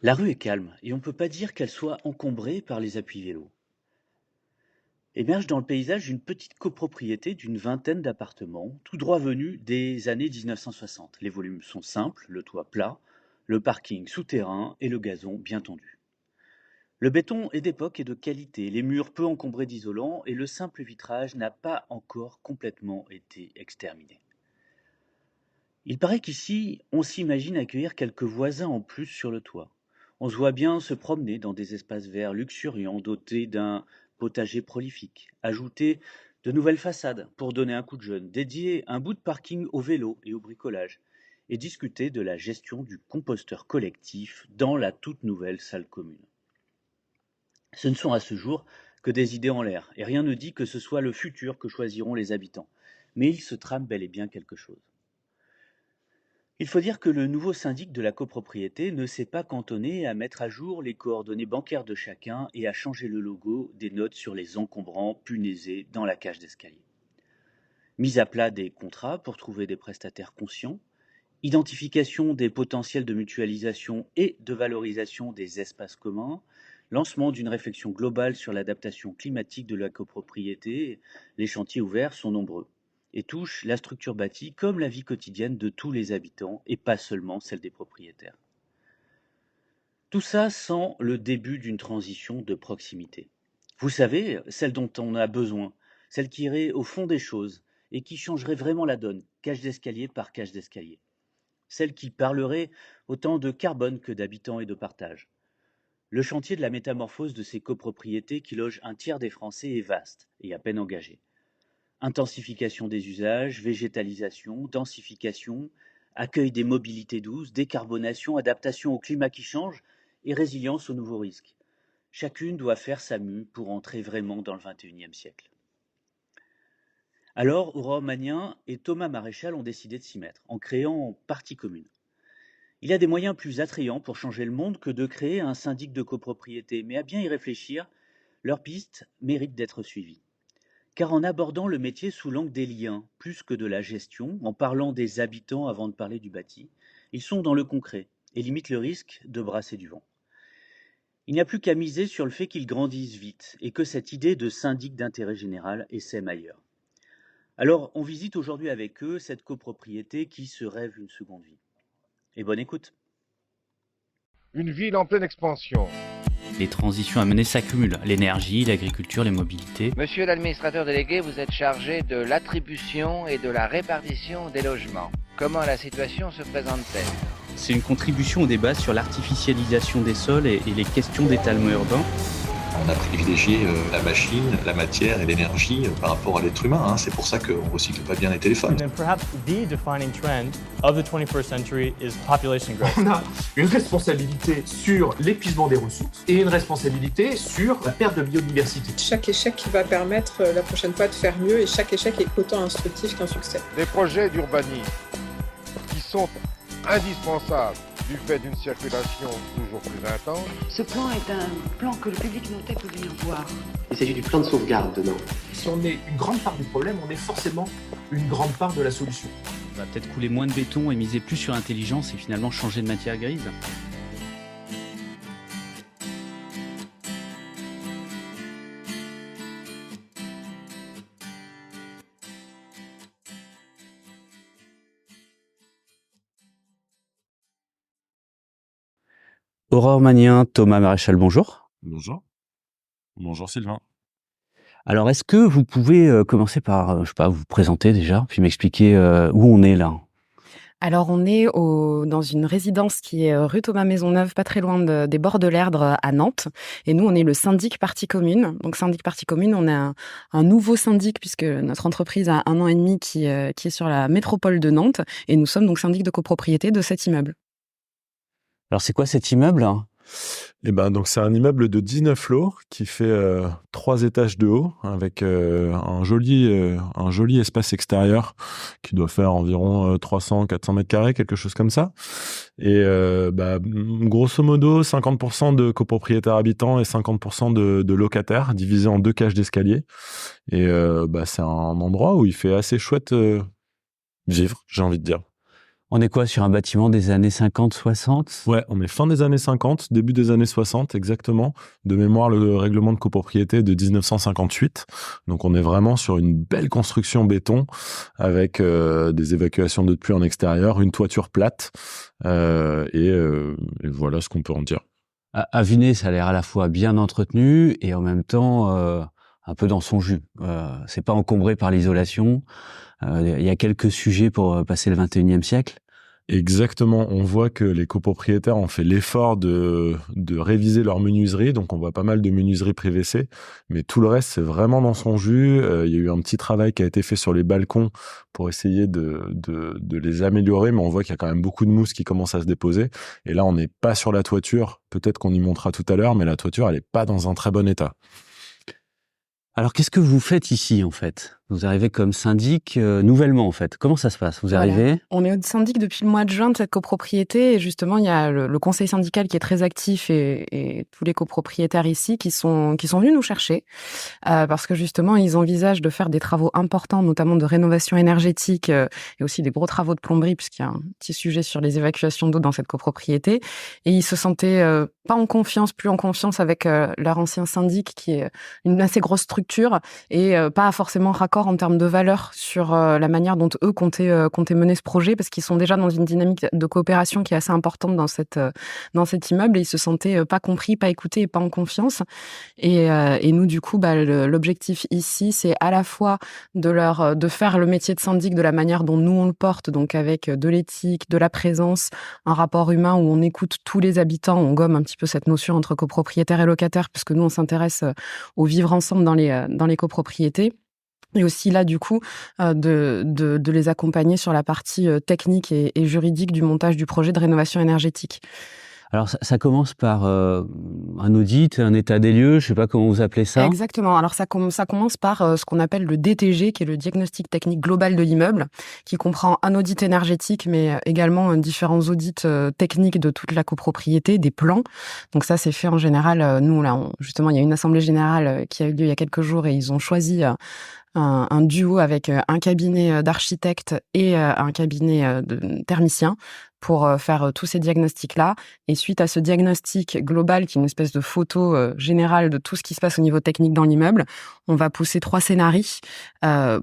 La rue est calme et on ne peut pas dire qu'elle soit encombrée par les appuis vélos. Émerge dans le paysage une petite copropriété d'une vingtaine d'appartements, tout droit venus des années 1960. Les volumes sont simples, le toit plat, le parking souterrain et le gazon bien tendu. Le béton est d'époque et de qualité, les murs peu encombrés d'isolants et le simple vitrage n'a pas encore complètement été exterminé. Il paraît qu'ici, on s'imagine accueillir quelques voisins en plus sur le toit. On se voit bien se promener dans des espaces verts luxuriants dotés d'un potager prolifique, ajouter de nouvelles façades pour donner un coup de jeune, dédier un bout de parking au vélo et au bricolage, et discuter de la gestion du composteur collectif dans la toute nouvelle salle commune. Ce ne sont à ce jour que des idées en l'air, et rien ne dit que ce soit le futur que choisiront les habitants. Mais il se trame bel et bien quelque chose. Il faut dire que le nouveau syndic de la copropriété ne s'est pas cantonné à mettre à jour les coordonnées bancaires de chacun et à changer le logo des notes sur les encombrants punaisés dans la cage d'escalier. Mise à plat des contrats pour trouver des prestataires conscients, identification des potentiels de mutualisation et de valorisation des espaces communs, lancement d'une réflexion globale sur l'adaptation climatique de la copropriété, les chantiers ouverts sont nombreux et touchent la structure bâtie comme la vie quotidienne de tous les habitants et pas seulement celle des propriétaires. Tout ça sans le début d'une transition de proximité. Vous savez, celle dont on a besoin, celle qui irait au fond des choses et qui changerait vraiment la donne, cage d'escalier par cage d'escalier. Celle qui parlerait autant de carbone que d'habitants et de partage. Le chantier de la métamorphose de ces copropriétés qui logent un tiers des Français est vaste et à peine engagé. Intensification des usages, végétalisation, densification, accueil des mobilités douces, décarbonation, adaptation au climat qui change et résilience aux nouveaux risques. Chacune doit faire sa mue pour entrer vraiment dans le XXIe siècle. Alors, Aurore Magnien et Thomas Maréchal ont décidé de s'y mettre, en créant Partie Commune. Il y a des moyens plus attrayants pour changer le monde que de créer un syndic de copropriété, mais à bien y réfléchir, leurs pistes méritent d'être suivies. Car en abordant le métier sous l'angle des liens, plus que de la gestion, en parlant des habitants avant de parler du bâti, ils sont dans le concret et limitent le risque de brasser du vent. Il n'y a plus qu'à miser sur le fait qu'ils grandissent vite et que cette idée de syndic d'intérêt général essaime ailleurs. Alors, on visite aujourd'hui avec eux cette copropriété qui se rêve une seconde vie. Et bonne écoute. Une ville en pleine expansion. Les transitions à mener s'accumulent, l'énergie, l'agriculture, les mobilités. Monsieur l'administrateur délégué, vous êtes chargé de l'attribution et de la répartition des logements. Comment la situation se présente-t-elle? C'est une contribution au débat sur l'artificialisation des sols et les questions d'étalement urbain. On a privilégié la machine, la matière et l'énergie par rapport à l'être humain. C'est pour ça qu'on ne recycle pas bien les téléphones. And then perhaps the defining trend of the 21st century is population growth. On a une responsabilité sur l'épuisement des ressources et une responsabilité sur la perte de biodiversité. Chaque échec va permettre la prochaine fois de faire mieux et chaque échec est autant instructif qu'un succès. Des projets d'urbanisme qui sont indispensables du fait d'une circulation toujours plus intense. Ce plan est un plan que le public nantais peut venir voir. Il s'agit du plan de sauvegarde de Nantes. Si on est une grande part du problème, on est forcément une grande part de la solution. On va peut-être couler moins de béton et miser plus sur l'intelligence et finalement changer de matière grise. Aurore Magnien, Thomas Maréchal, bonjour. Bonjour. Bonjour Sylvain. Alors, est-ce que vous pouvez commencer par, je sais pas, vous présenter déjà, puis m'expliquer où on est là? Alors, on est dans une résidence qui est rue Thomas Maisonneuve, pas très loin des bords de l'Erdre à Nantes. Et nous, on est le syndic Partie Commune. Donc, syndic Partie Commune, on est un nouveau syndic puisque notre entreprise a 1 an et demi qui est sur la métropole de Nantes. Et nous sommes donc syndic de copropriété de cet immeuble. Alors, c'est quoi cet immeuble? Eh ben, donc c'est un immeuble de 19 lots qui fait 3 étages de haut avec un joli espace extérieur qui doit faire environ 300-400 mètres carrés, quelque chose comme ça. Et grosso modo, 50% de copropriétaires habitants et 50% de locataires divisés en 2 cages d'escalier. Et c'est un endroit où il fait assez chouette vivre, j'ai envie de dire. On est quoi, sur un bâtiment des années 50-60 ? Ouais, on est fin des années 50, début des années 60, exactement. De mémoire, le règlement de copropriété est de 1958. Donc, on est vraiment sur une belle construction béton avec des évacuations d'eau de pluie en extérieur, une toiture plate. Et voilà ce qu'on peut en dire. À Vinay, ça a l'air à la fois bien entretenu et en même temps un peu dans son jus. C'est pas encombré par l'isolation. Il y a quelques sujets pour passer le 21e siècle. Exactement, on voit que les copropriétaires ont fait l'effort de réviser leur menuiserie, donc on voit pas mal de menuiserie PVC, mais tout le reste c'est vraiment dans son jus. Il y a eu un petit travail qui a été fait sur les balcons pour essayer de les améliorer, mais on voit qu'il y a quand même beaucoup de mousse qui commence à se déposer, et là on n'est pas sur la toiture, peut-être qu'on y montera tout à l'heure, mais la toiture elle est pas dans un très bon état. Alors, qu'est-ce que vous faites ici, en fait ? Vous arrivez comme syndic nouvellement, en fait. Comment ça se passe ? Vous arrivez ? On est syndic depuis le mois de juin de cette copropriété. Et justement, il y a le conseil syndical qui est très actif et tous les copropriétaires ici qui sont venus nous chercher parce que justement, ils envisagent de faire des travaux importants, notamment de rénovation énergétique et aussi des gros travaux de plomberie, puisqu'il y a un petit sujet sur les évacuations d'eau dans cette copropriété. Et ils se sentaient pas en confiance, plus en confiance avec leur ancien syndic qui est une assez grosse structure et pas forcément raccord en termes de valeur sur la manière dont eux comptaient mener ce projet, parce qu'ils sont déjà dans une dynamique de coopération qui est assez importante dans cet immeuble, et ils se sentaient pas compris, pas écoutés et pas en confiance. Et nous, du coup, l'objectif ici, c'est à la fois de faire le métier de syndic de la manière dont nous on le porte, donc avec de l'éthique, de la présence, un rapport humain où on écoute tous les habitants, on gomme un petit peu cette notion entre copropriétaires et locataires, puisque nous on s'intéresse au vivre ensemble dans les copropriétés. Et aussi là, du coup, de les accompagner sur la partie technique et juridique du montage du projet de rénovation énergétique. Alors, ça commence par un audit, un état des lieux, je sais pas comment vous appelez ça. Exactement. Alors, ça commence par ce qu'on appelle le DTG, qui est le diagnostic technique global de l'immeuble, qui comprend un audit énergétique, mais également différents audits techniques de toute la copropriété, des plans. Donc ça, c'est fait en général. Nous, là, justement, il y a une assemblée générale qui a eu lieu il y a quelques jours et ils ont choisi un duo avec un cabinet d'architectes et un cabinet de thermiciens pour faire tous ces diagnostics-là. Et suite à ce diagnostic global, qui est une espèce de photo générale de tout ce qui se passe au niveau technique dans l'immeuble, on va pousser 3 scénarios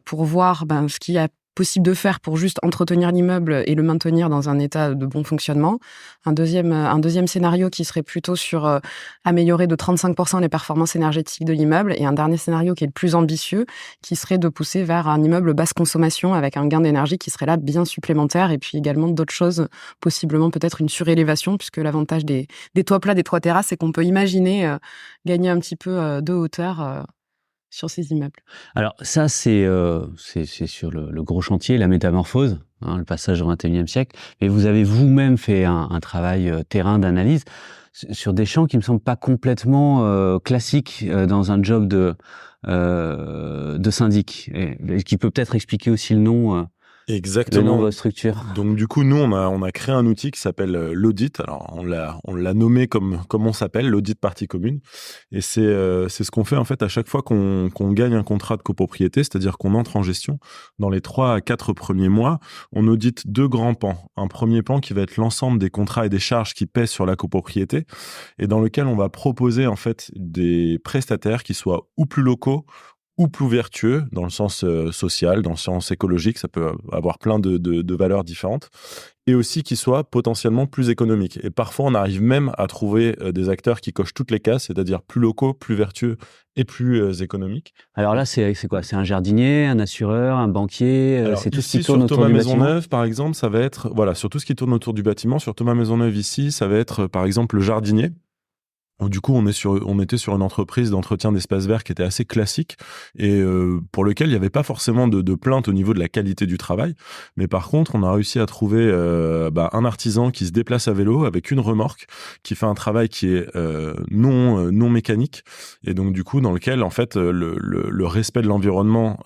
pour voir ce qu'il y a possible de faire pour juste entretenir l'immeuble et le maintenir dans un état de bon fonctionnement. Un deuxième scénario qui serait plutôt sur améliorer de 35% les performances énergétiques de l'immeuble, et un dernier scénario qui est le plus ambitieux, qui serait de pousser vers un immeuble basse consommation avec un gain d'énergie qui serait là bien supplémentaire, et puis également d'autres choses, possiblement peut-être une surélévation, puisque l'avantage des toits plats, des toits terrasses, c'est qu'on peut imaginer gagner un petit peu de hauteur sur ces immeubles. Alors ça, c'est sur le gros chantier, la métamorphose, le passage au XXIe siècle. Mais vous avez vous-même fait un travail terrain d'analyse sur des champs qui me semblent pas complètement classiques dans un job de syndic, et qui peut peut-être expliquer aussi le nom. Exactement. Le nom de votre structure. Donc du coup, nous, on a créé un outil qui s'appelle l'audit. Alors on l'a nommé comme on s'appelle, l'audit partie commune. Et c'est ce qu'on fait en fait à chaque fois qu'on gagne un contrat de copropriété, c'est-à-dire qu'on entre en gestion. Dans les 3 à 4 premiers mois, on audite 2 grands pans. Un premier pan qui va être l'ensemble des contrats et des charges qui pèsent sur la copropriété, et dans lequel on va proposer en fait des prestataires qui soient ou plus locaux ou plus vertueux dans le sens social, dans le sens écologique, ça peut avoir plein de valeurs différentes, et aussi qui soient potentiellement plus économiques. Et parfois, on arrive même à trouver des acteurs qui cochent toutes les cases, c'est-à-dire plus locaux, plus vertueux et plus économiques. Alors là, c'est quoi ? C'est un jardinier, un assureur, un banquier, c'est tout ce qui tourne autour du bâtiment. Sur Thomas Maisonneuve, par exemple, ça va être, sur tout ce qui tourne autour du bâtiment. Sur Thomas Maisonneuve ici, ça va être, par exemple, le jardinier. Du coup, on était sur une entreprise d'entretien d'espaces verts qui était assez classique et pour lequel il n'y avait pas forcément de plainte au niveau de la qualité du travail. Mais par contre, on a réussi à trouver un artisan qui se déplace à vélo avec une remorque, qui fait un travail qui est non mécanique, et donc du coup dans lequel en fait le respect de l'environnement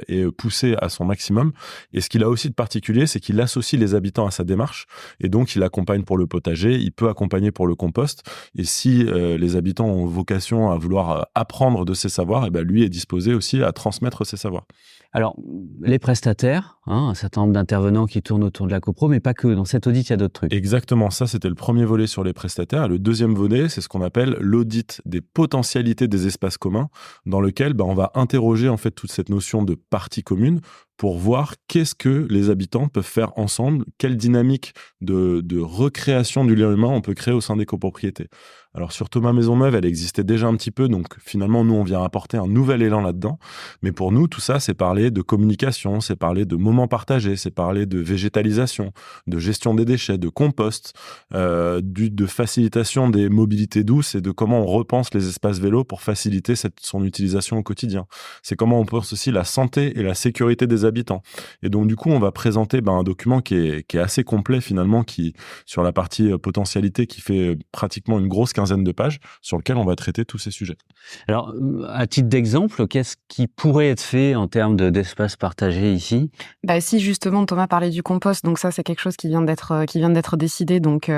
est poussé à son maximum. Et ce qu'il a aussi de particulier, c'est qu'il associe les habitants à sa démarche, et donc il accompagne pour le potager, il peut accompagner pour le compost, et si les habitants ont vocation à vouloir apprendre de ces savoirs, et ben lui est disposé aussi à transmettre ces savoirs. Alors, les prestataires, un certain nombre d'intervenants qui tournent autour de la copro, mais pas que. Dans cet audit, il y a d'autres trucs. Exactement, ça c'était le premier volet sur les prestataires. Le deuxième volet, c'est ce qu'on appelle l'audit des potentialités des espaces communs, dans lequel on va interroger en fait toute cette notion de partie commune pour voir qu'est-ce que les habitants peuvent faire ensemble, quelle dynamique de recréation du lien humain on peut créer au sein des copropriétés. Alors sur Thomas Maisonneuve, elle existait déjà un petit peu, donc finalement nous on vient apporter un nouvel élan là-dedans. Mais pour nous, tout ça, c'est parler de communication, c'est parler de moments partagés, c'est parler de végétalisation, de gestion des déchets, de compost, de facilitation des mobilités douces et de comment on repense les espaces vélos pour faciliter son utilisation au quotidien. C'est comment on pense aussi la santé et la sécurité des habitants. Et donc du coup, on va présenter un document qui est assez complet finalement, qui sur la partie potentialité, qui fait pratiquement une grosse quinzaine de pages, sur lequel on va traiter tous ces sujets. Alors, à titre d'exemple, qu'est-ce qui pourrait être fait en termes d'espace partagé ici ? Si justement Thomas parlait du compost, donc ça c'est quelque chose qui vient d'être décidé, donc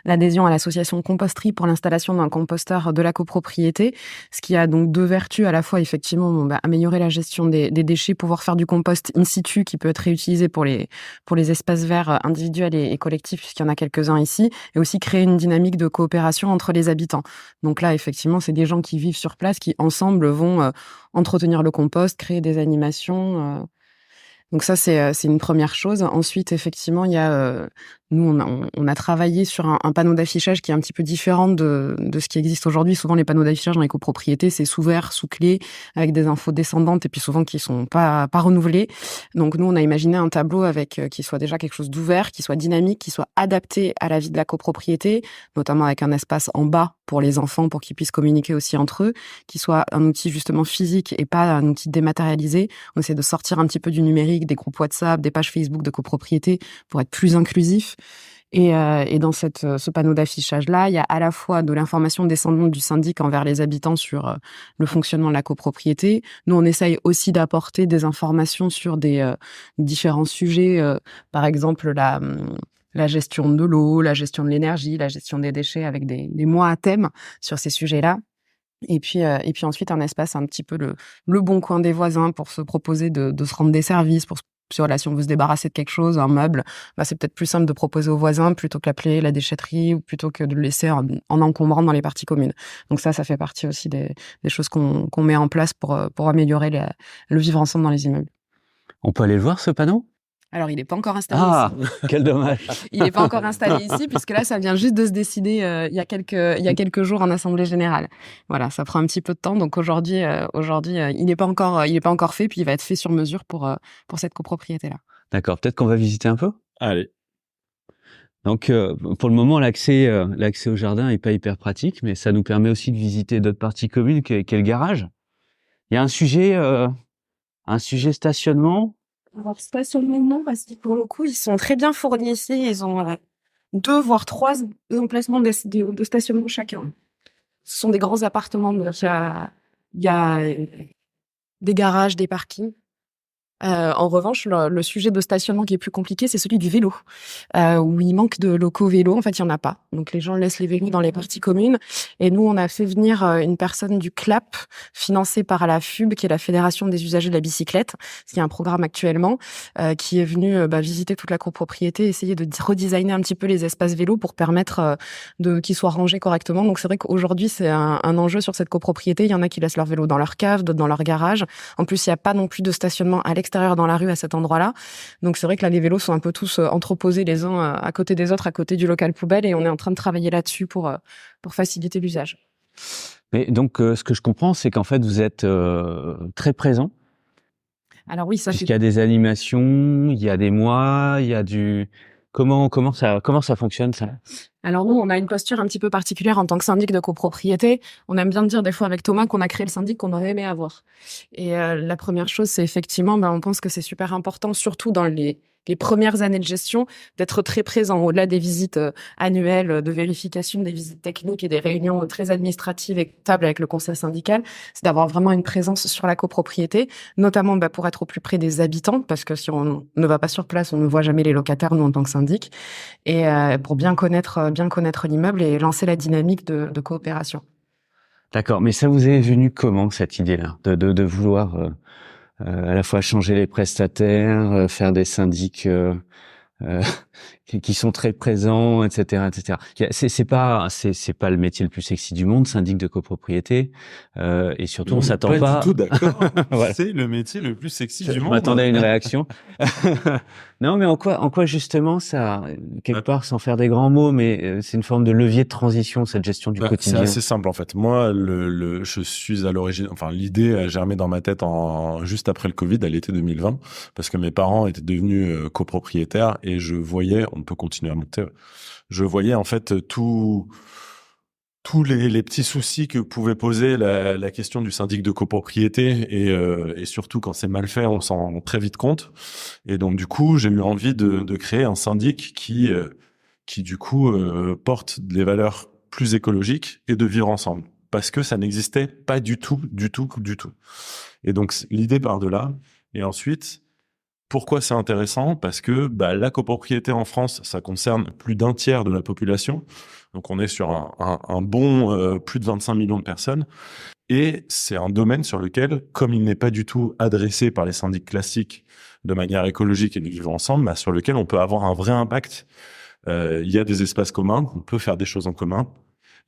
l'adhésion à l'association Composterie pour l'installation d'un composteur de la copropriété, ce qui a donc deux vertus, à la fois effectivement améliorer la gestion des déchets, pouvoir faire du compost in situ qui peut être réutilisé pour les espaces verts individuels et collectifs, puisqu'il y en a quelques-uns ici, et aussi créer une dynamique de coopération entre les habitants. Donc là, effectivement, c'est des gens qui vivent sur place, qui ensemble vont entretenir le compost, créer des animations. Donc ça, c'est une première chose. Ensuite, effectivement, il y a nous, on a travaillé sur un panneau d'affichage qui est un petit peu différent de ce qui existe aujourd'hui. Souvent, les panneaux d'affichage dans les copropriétés, c'est sous verre, sous clé, avec des infos descendantes et puis souvent qui sont pas renouvelées. Donc nous, on a imaginé un tableau avec qui soit déjà quelque chose d'ouvert, qui soit dynamique, qui soit adapté à la vie de la copropriété, notamment avec un espace en bas pour les enfants, pour qu'ils puissent communiquer aussi entre eux, qui soit un outil justement physique et pas un outil dématérialisé. On essaie de sortir un petit peu du numérique, des groupes WhatsApp, des pages Facebook de copropriété pour être plus inclusif. Et dans ce panneau d'affichage-là, il y a à la fois de l'information descendante du syndic envers les habitants sur le fonctionnement de la copropriété. Nous, on essaye aussi d'apporter des informations sur des différents sujets, par exemple la gestion de l'eau, la gestion de l'énergie, la gestion des déchets, avec des mois à thème sur ces sujets-là. Et puis ensuite, un espace un petit peu le bon coin des voisins pour se proposer de se rendre des services, si on veut se débarrasser de quelque chose, un meuble, c'est peut-être plus simple de proposer aux voisins plutôt que l'appeler la déchetterie ou plutôt que de le laisser en encombrant dans les parties communes. Donc ça fait partie aussi des choses qu'on met en place pour améliorer le vivre ensemble dans les immeubles. On peut aller le voir, ce panneau ? Alors, il n'est pas encore installé ici. Quel dommage. Il n'est pas encore installé ici, puisque là, ça vient juste de se décider il y a quelques jours en Assemblée Générale. Voilà, ça prend un petit peu de temps. Donc aujourd'hui, il n'est pas encore fait, puis il va être fait sur mesure pour cette copropriété-là. D'accord, peut-être qu'on va visiter un peu ? Allez. Donc, pour le moment, l'accès au jardin n'est pas hyper pratique, mais ça nous permet aussi de visiter d'autres parties communes qu'est le garage. Il y a un sujet stationnement. Alors, stationnement, non, parce que pour le coup, ils sont très bien fournis ici. Ils ont 2 voire 3 emplacements de stationnement chacun. Ce sont des grands appartements, donc il y a des garages, des parkings. En revanche, le sujet de stationnement qui est plus compliqué, c'est celui du vélo, où il manque de locaux vélo. En fait, il y en a pas. Donc, les gens laissent les vélos dans les parties communes. Et nous, on a fait venir une personne du CLAP, financée par la FUB, qui est la Fédération des usagers de la bicyclette, qui est un programme actuellement, qui est venu visiter toute la copropriété, essayer de redesigner un petit peu les espaces vélos pour permettre qu'ils soient rangés correctement. Donc, c'est vrai qu'aujourd'hui, c'est un enjeu sur cette copropriété. Il y en a qui laissent leur vélo dans leur cave, d'autres dans leur garage. En plus, il n'y a pas non plus de stationnement à l'extérieur dans la rue à cet endroit-là. Donc c'est vrai que là, les vélos sont un peu tous entreposés les uns à côté des autres, à côté du local poubelle, et on est en train de travailler là-dessus pour faciliter l'usage. Mais donc, ce que je comprends, c'est qu'en fait, vous êtes très présent. Alors oui, ça Puisqu'il y a des animations, il y a des mois, il y a du... Comment ça fonctionne, ça ? Alors nous, on a une posture un petit peu particulière en tant que syndic de copropriété. On aime bien dire des fois avec Thomas qu'on a créé le syndic qu'on aurait aimé avoir. Et la première chose, c'est effectivement, on pense que c'est super important, surtout dans les premières années de gestion, d'être très présent au-delà des visites annuelles de vérification, des visites techniques et des réunions très administratives et comptables avec le conseil syndical. C'est d'avoir vraiment une présence sur la copropriété, notamment pour être au plus près des habitants, parce que si on ne va pas sur place, on ne voit jamais les locataires, nous, en tant que syndic, et pour bien connaître l'immeuble et lancer la dynamique de coopération. D'accord, mais ça vous est venu comment, cette idée-là, de vouloir à la fois changer les prestataires, faire des syndics qui sont très présents, etc., etc. C'est pas le métier le plus sexy du monde, syndic de copropriété, et surtout on s'attend pas. Du tout d'accord. Voilà. C'est le métier le plus sexy du monde. Je m'attendais à une réaction. Non, mais en quoi justement ça, quelque part, sans faire des grands mots, mais c'est une forme de levier de transition, cette gestion du quotidien. C'est assez simple en fait. Moi, je suis à l'origine. Enfin, l'idée a germé dans ma tête juste après le Covid, à l'été 2020, parce que mes parents étaient devenus copropriétaires et je voyais, on peut continuer à monter. Je voyais en fait tous les petits soucis que pouvait poser la question du syndic de copropriété et surtout quand c'est mal fait, on s'en rend très vite compte. Et donc du coup, j'ai eu envie de créer un syndic qui du coup porte des valeurs plus écologiques et de vivre ensemble, parce que ça n'existait pas du tout. Et donc l'idée part de là. Et ensuite, pourquoi c'est intéressant? Parce que la copropriété en France, ça concerne plus d'un tiers de la population. Donc on est sur un bon plus de 25 millions de personnes. Et c'est un domaine sur lequel, comme il n'est pas du tout adressé par les syndics classiques de manière écologique et de vivre ensemble, sur lequel on peut avoir un vrai impact. Il y a des espaces communs, on peut faire des choses en commun.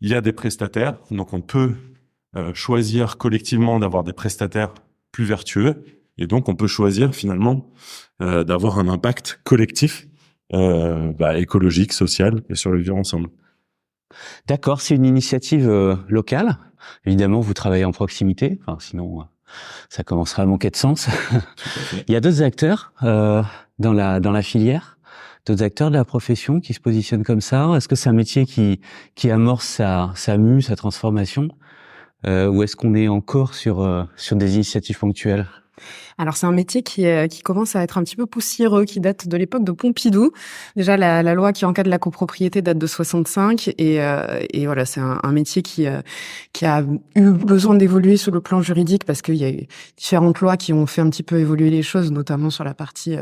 Il y a des prestataires, donc on peut choisir collectivement d'avoir des prestataires plus vertueux. Et donc, on peut choisir finalement d'avoir un impact collectif, écologique, social, et sur le vivre ensemble. D'accord, c'est une initiative locale. Évidemment, vous travaillez en proximité, sinon ça commencera à manquer de sens. Il y a d'autres acteurs dans la filière, d'autres acteurs de la profession qui se positionnent comme ça. Est-ce que c'est un métier qui amorce sa mue, sa transformation, ou est-ce qu'on est encore sur des initiatives ponctuelles? Alors c'est un métier qui commence à être un petit peu poussiéreux, qui date de l'époque de Pompidou. Déjà la loi qui encadre la copropriété date de 65 et voilà, c'est un métier qui a eu besoin d'évoluer sur le plan juridique parce qu'il y a eu différentes lois qui ont fait un petit peu évoluer les choses, notamment sur la partie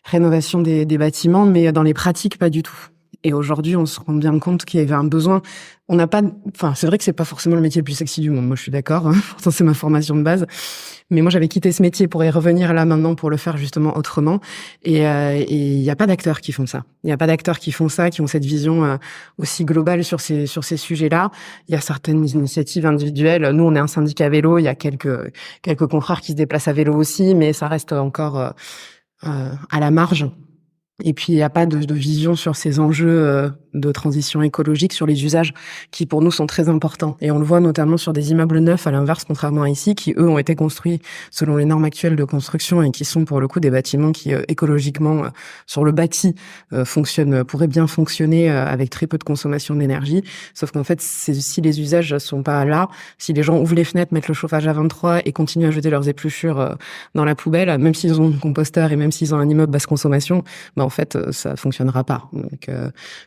rénovation des bâtiments, mais dans les pratiques pas du tout. Et aujourd'hui, on se rend bien compte qu'il y avait un besoin. C'est vrai que c'est pas forcément le métier le plus sexy du monde. Moi, je suis d'accord. Hein. Pourtant, c'est ma formation de base. Mais moi, j'avais quitté ce métier pour y revenir là maintenant pour le faire justement autrement. Et il y a pas d'acteurs qui font ça. Il y a pas d'acteurs qui font ça, qui ont cette vision aussi globale sur ces sujets-là. Il y a certaines initiatives individuelles. Nous, on est un syndicat vélo. Il y a quelques confrères qui se déplacent à vélo aussi, mais ça reste encore à la marge. Et puis, il n'y a pas de vision sur ces enjeux de transition écologique, sur les usages qui, pour nous, sont très importants. Et on le voit notamment sur des immeubles neufs, à l'inverse, contrairement à ici, qui, eux, ont été construits selon les normes actuelles de construction et qui sont, pour le coup, des bâtiments qui, écologiquement, sur le bâti, pourraient bien fonctionner avec très peu de consommation d'énergie. Sauf qu'en fait, si les usages sont pas là, si les gens ouvrent les fenêtres, mettent le chauffage à 23 et continuent à jeter leurs épluchures dans la poubelle, même s'ils ont un composteur et même s'ils ont un immeuble basse consommation, en fait, ça fonctionnera pas. Donc,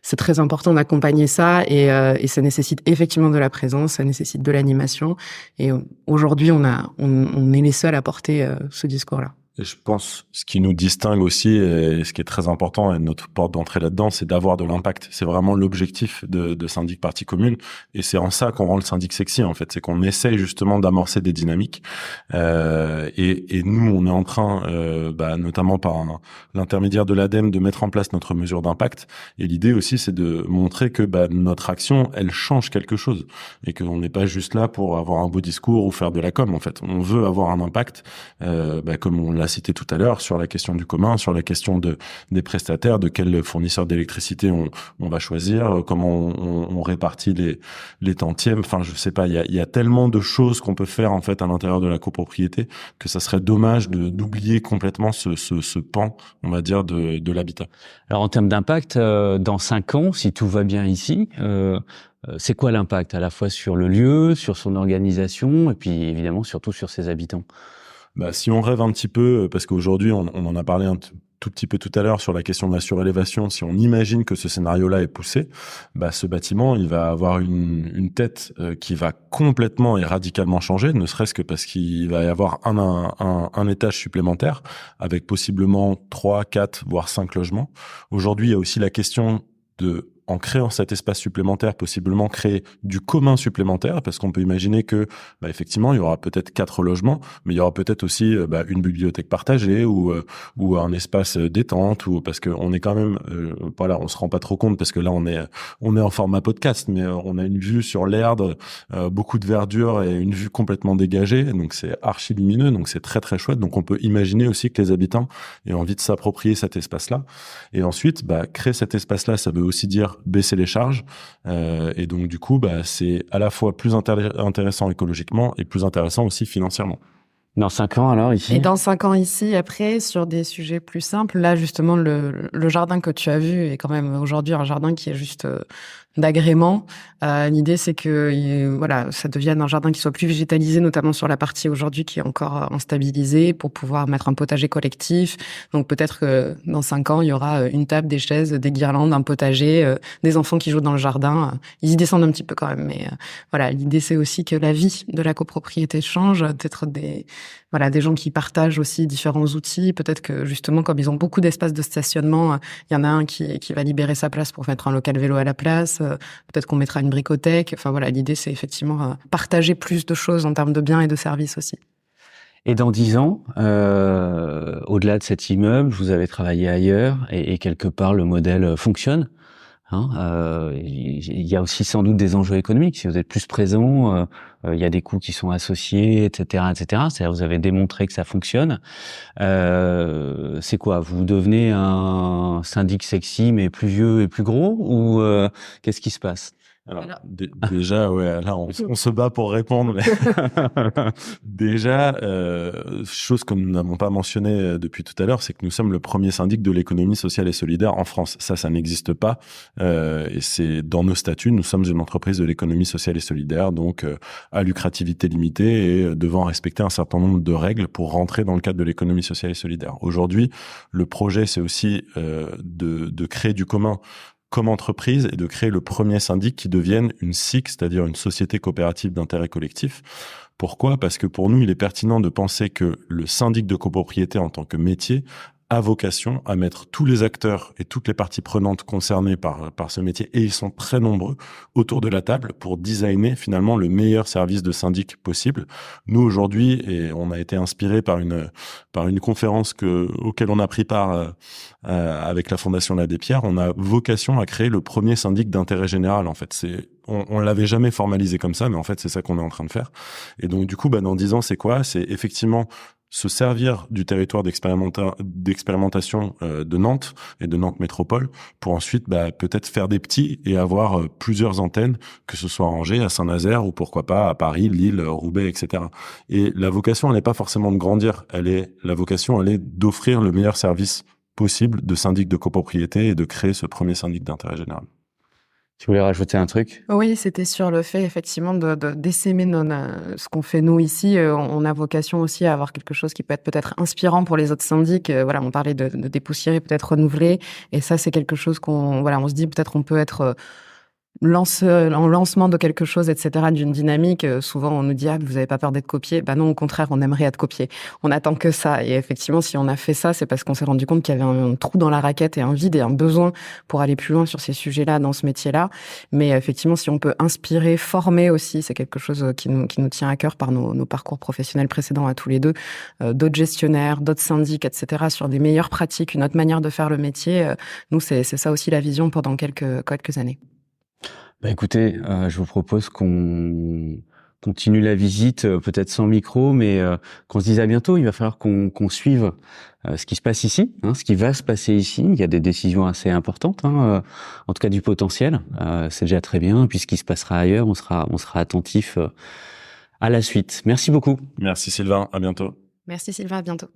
c'est très important d'accompagner ça et ça nécessite effectivement de la présence, ça nécessite de l'animation. Et aujourd'hui, on est les seuls à porter ce discours-là. Et je pense, ce qui nous distingue aussi, et ce qui est très important, et notre porte d'entrée là-dedans, c'est d'avoir de l'impact. C'est vraiment l'objectif de Syndic Partie Commune. Et c'est en ça qu'on rend le syndic sexy, en fait. C'est qu'on essaye justement d'amorcer des dynamiques. Et nous, on est en train, notamment par l'intermédiaire de l'ADEME, de mettre en place notre mesure d'impact. Et l'idée aussi, c'est de montrer que notre action, elle change quelque chose. Et qu'on n'est pas juste là pour avoir un beau discours ou faire de la com, en fait. On veut avoir un impact, comme on l'a cité tout à l'heure, sur la question du commun, sur la question des prestataires, de quel fournisseur d'électricité on va choisir, comment on répartit les tantièmes. Enfin, je sais pas, il y a tellement de choses qu'on peut faire en fait à l'intérieur de la copropriété que ça serait dommage d'oublier complètement ce pan, on va dire, de l'habitat. Alors en termes d'impact, dans 5 ans, si tout va bien ici, c'est quoi l'impact à la fois sur le lieu, sur son organisation et puis évidemment surtout sur ses habitants? Si on rêve un petit peu, parce qu'aujourd'hui, on en a parlé un tout petit peu tout à l'heure sur la question de la surélévation, si on imagine que ce scénario-là est poussé, ce bâtiment, il va avoir une tête qui va complètement et radicalement changer, ne serait-ce que parce qu'il va y avoir un étage supplémentaire, avec possiblement 3, 4, voire 5 logements. Aujourd'hui, il y a aussi la question de en créant cet espace supplémentaire, possiblement créer du commun supplémentaire, parce qu'on peut imaginer que, effectivement, il y aura peut-être 4 logements, mais il y aura peut-être aussi une bibliothèque partagée ou un espace détente, ou parce qu'on est quand même, on se rend pas trop compte parce que là on est en format podcast, mais on a une vue sur l'Erdre, beaucoup de verdure et une vue complètement dégagée, donc c'est archi lumineux, donc c'est très très chouette. Donc on peut imaginer aussi que les habitants aient envie de s'approprier cet espace-là. Et ensuite, créer cet espace-là, ça veut aussi dire baisser les charges. Et donc du coup, c'est à la fois plus intéressant écologiquement et plus intéressant aussi financièrement. Dans 5 ans, alors, ici? Et dans 5 ans, ici, après, sur des sujets plus simples, là, justement, le jardin que tu as vu est quand même aujourd'hui un jardin qui est juste d'agrément. L'idée, c'est que ça devienne un jardin qui soit plus végétalisé, notamment sur la partie aujourd'hui qui est encore instabilisée, pour pouvoir mettre un potager collectif. Donc peut-être que dans 5 ans, il y aura une table, des chaises, des guirlandes, un potager, des enfants qui jouent dans le jardin. Ils y descendent un petit peu quand même, mais l'idée, c'est aussi que la vie de la copropriété change, peut-être des gens qui partagent aussi différents outils. Peut-être que justement, comme ils ont beaucoup d'espaces de stationnement, il y en a un qui va libérer sa place pour mettre un local vélo à la place. Peut-être qu'on mettra une bricothèque. L'idée, c'est effectivement partager plus de choses en termes de biens et de services aussi. Et dans 10 ans, au-delà de cet immeuble, vous avez travaillé ailleurs et quelque part le modèle fonctionne. Il y a aussi sans doute des enjeux économiques. Si vous êtes plus présent, il y a des coûts qui sont associés, etc., etc. C'est-à-dire vous avez démontré que ça fonctionne. C'est quoi? Vous devenez un syndic sexy mais plus vieux et plus gros, ou qu'est-ce qui se passe? Alors, déjà, là, on se bat pour répondre. Mais déjà, chose que nous n'avons pas mentionné depuis tout à l'heure, c'est que nous sommes le premier syndic de l'économie sociale et solidaire en France. Ça n'existe pas. Et c'est dans nos statuts, nous sommes une entreprise de l'économie sociale et solidaire, donc à lucrativité limitée et devant respecter un certain nombre de règles pour rentrer dans le cadre de l'économie sociale et solidaire. Aujourd'hui, le projet, c'est aussi de créer du commun comme entreprise et de créer le premier syndic qui devienne une SIC, c'est-à-dire une société coopérative d'intérêt collectif. Pourquoi? Parce que pour nous, il est pertinent de penser que le syndic de copropriété en tant que métier a vocation à mettre tous les acteurs et toutes les parties prenantes concernées par ce métier, et ils sont très nombreux, autour de la table pour designer finalement le meilleur service de syndic possible. Nous, aujourd'hui, et on a été inspiré par une conférence auquel on a pris part avec la Fondation l'Abbé Pierre, on a vocation à créer le premier syndic d'intérêt général, en fait. On l'avait jamais formalisé comme ça, mais en fait, c'est ça qu'on est en train de faire. Et donc, du coup, dans 10 ans, c'est quoi? C'est effectivement se servir du territoire d'expérimentation de Nantes et de Nantes Métropole pour ensuite peut-être faire des petits et avoir plusieurs antennes, que ce soit à Angers, à Saint-Nazaire ou pourquoi pas à Paris, Lille, Roubaix, etc. Et la vocation, elle n'est pas forcément de grandir, la vocation, elle est d'offrir le meilleur service possible de syndic de copropriété et de créer ce premier syndic d'intérêt général. Tu voulais rajouter un truc? Oui, c'était sur le fait, effectivement, d'essaimer ce qu'on fait nous ici. On a vocation aussi à avoir quelque chose qui peut être peut-être inspirant pour les autres syndics. On parlait de dépoussiérer, peut-être renouveler. Et ça, c'est quelque chose on se dit peut-être on peut être en lancement de quelque chose, etc., d'une dynamique. Souvent, on nous dit « Ah, vous n'avez pas peur d'être copié ?» Non, au contraire, on aimerait être copié. On attend que ça. Et effectivement, si on a fait ça, c'est parce qu'on s'est rendu compte qu'il y avait un trou dans la raquette et un vide et un besoin pour aller plus loin sur ces sujets-là, dans ce métier-là. Mais effectivement, si on peut inspirer, former aussi, c'est quelque chose qui nous tient à cœur par nos parcours professionnels précédents à tous les deux, d'autres gestionnaires, d'autres syndics, etc., sur des meilleures pratiques, une autre manière de faire le métier. Nous, c'est ça aussi la vision pendant quelques années. Écoutez, je vous propose qu'on continue la visite, peut-être sans micro, mais qu'on se dise à bientôt. Il va falloir qu'on suive ce qui se passe ici, ce qui va se passer ici. Il y a des décisions assez importantes, en tout cas du potentiel. C'est déjà très bien. Puis ce qui se passera ailleurs, on sera attentif à la suite. Merci beaucoup. Merci Sylvain, à bientôt. Merci Sylvain, à bientôt.